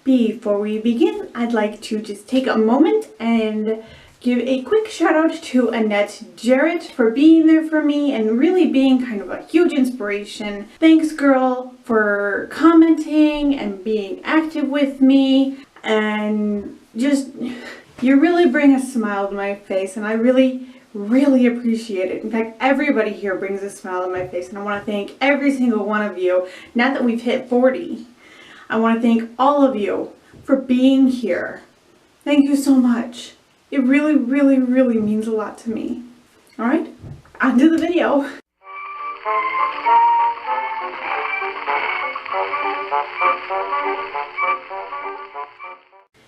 Before we begin, I'd like to just take a moment and give a quick shout out to Annette Jarrett for being there for me and really being kind of a huge inspiration. Thanks, girl, for commenting and being active with me, and just, you really bring a smile to my face, and I really appreciate it. In fact, everybody here brings a smile on my face, and I want to thank every single one of you. Now that we've hit 40, I want to thank all of you for being here. Thank you so much. It really means a lot to me. All right, on to the video.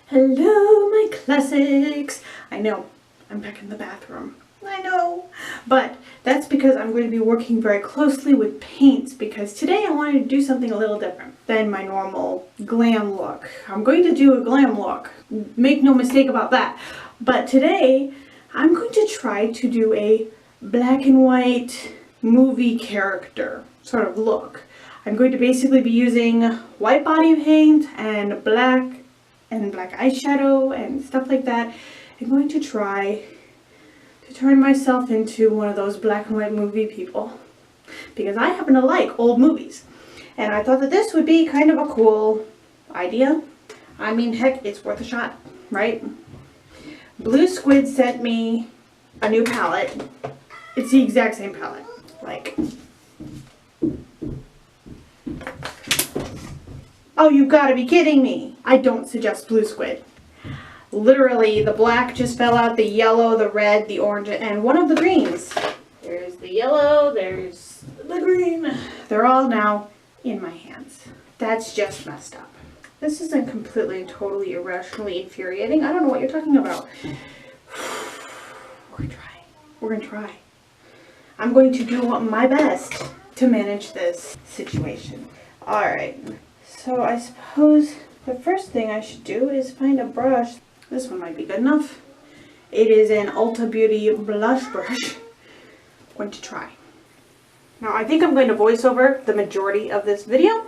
Hello, my classics. I know, I'm back in the bathroom. I know, but that's because I'm going to be working very closely with paints, because today I wanted to do something a little different than my normal glam look. I'm going to do a glam look, make no mistake about that. But today I'm going to try to do a black and white movie character sort of look. I'm going to basically be using white body paint and black eyeshadow and stuff like that. I'm going to try to turn myself into one of those black and white movie people, because I happen to like old movies, and I thought that this would be kind of a cool idea. I mean, heck, it's worth a shot, right? Blue Squid sent me a new palette. It's the exact same palette. Like, oh, you gotta be kidding me. I don't suggest Blue Squid. Literally, the black just fell out, the yellow, the red, the orange, and one of the greens. There's the yellow, there's the green. They're all now in my hands. That's just messed up. This isn't completely and totally irrationally infuriating. I don't know what you're talking about. We're gonna try. We're gonna try. I'm going to do my best to manage this situation. Alright, so I suppose the first thing I should do is find a brush. This one might be good enough. It is an Ulta Beauty blush brush. I'm going to try. Now I think I'm going to voice over the majority of this video.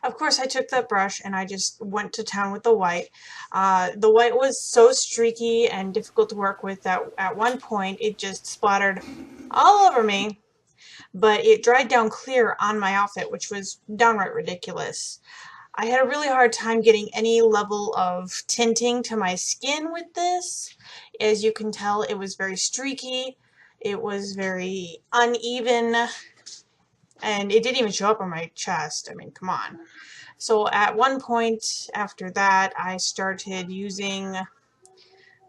Of course, I took that brush and I just went to town with the white. The white was so streaky and difficult to work with that at one point it just splattered all over me. But it dried down clear on my outfit, which was downright ridiculous. I had a really hard time getting any level of tinting to my skin with this. As you can tell, it was very streaky, it was very uneven, and it didn't even show up on my chest. I mean, come on. So at one point after that, I started using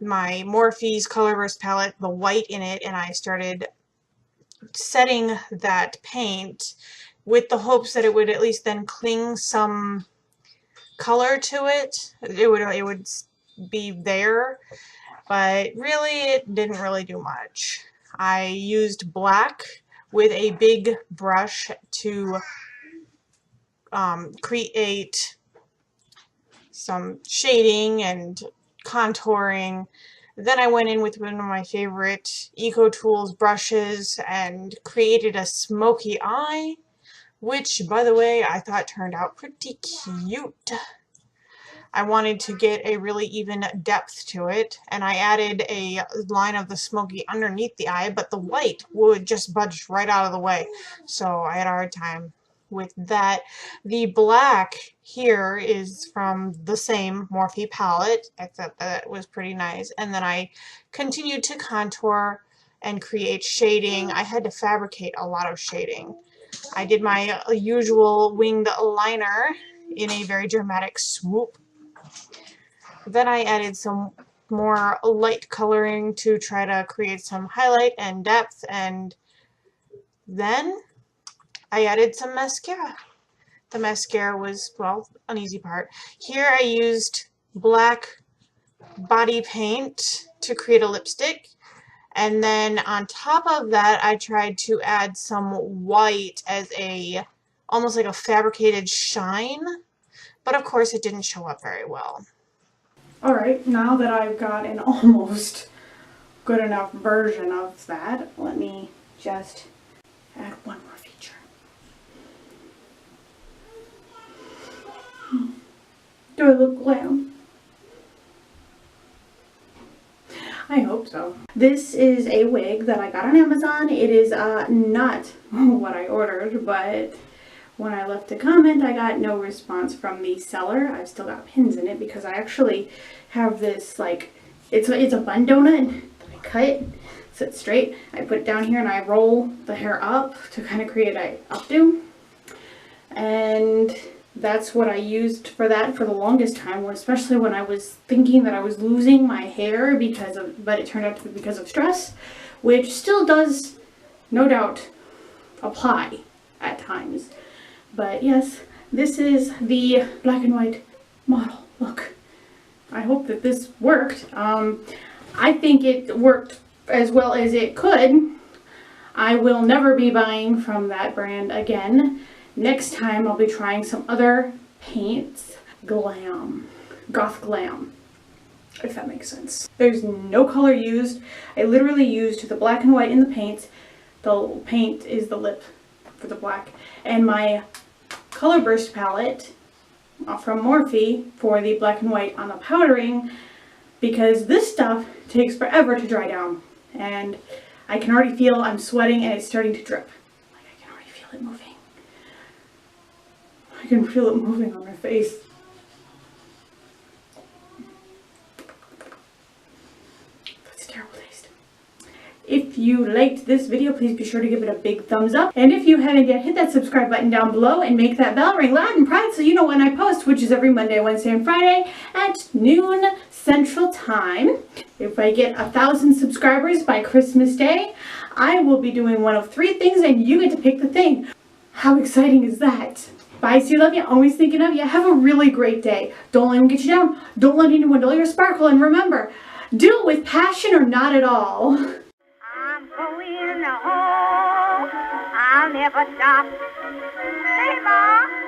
my Morphe's Colorburst palette, the white in it, and I started setting that paint with the hopes that it would at least then cling some color to it. It would be there, but really it didn't really do much. I used black with a big brush to create some shading and contouring. Then I went in with one of my favorite Eco Tools brushes and created a smoky eye, which, by the way, I thought turned out pretty cute. I wanted to get a really even depth to it, and I added a line of the smoky underneath the eye, but the white would just budge right out of the way, so I had a hard time with that. The black here is from the same Morphe palette, except that it was pretty nice, and then I continued to contour and create shading. I had to fabricate a lot of shading. I did my usual winged liner in a very dramatic swoop. Then I added some more light coloring to try to create some highlight and depth, and then I added some mascara. The mascara was, well, an easy part. Here I used black body paint to create a lipstick. And then on top of that, I tried to add some white as a, almost like a fabricated shine. But of course it didn't show up very well. Alright, now that I've got an almost good enough version of that, let me just add one more feature. Do I look glam? I hope so. This is a wig that I got on Amazon. It is not what I ordered, but when I left a comment, I got no response from the seller. I've still got pins in it because I actually have this, like, it's a bun donut that I cut, sit straight. I put it down here and I roll the hair up to kind of create a updo. And that's what I used for that for the longest time, especially when I was thinking that I was losing my hair but it turned out to be because of stress, which still does, no doubt, apply at times. But yes, this is the black and white model look. I hope that this worked. I think it worked as well as it could. I will never be buying from that brand again. Next time I'll be trying some other paints. Glam. Goth glam. If that makes sense. There's no color used. I literally used the black and white in the paint. The paint is the lip for the black. And my color burst palette from Morphe for the black and white on the powdering, because this stuff takes forever to dry down. And I can already feel I'm sweating and it's starting to drip. Like, I can already feel it moving. I can feel it moving on my face. That's a terrible taste. If you liked this video, please be sure to give it a big thumbs up. And if you haven't yet, hit that subscribe button down below and make that bell ring loud and proud so you know when I post, which is every Monday, Wednesday, and Friday at noon Central Time. If I get 1,000 subscribers by Christmas Day, I will be doing one of 3 things and you get to pick the thing. How exciting is that? Bye, see, love you, always thinking of you. Have a really great day. Don't let them get you down. Don't let anyone dull your sparkle. And remember, do it with passion or not at all. I'm going home. I'll never stop. Hey, Ma.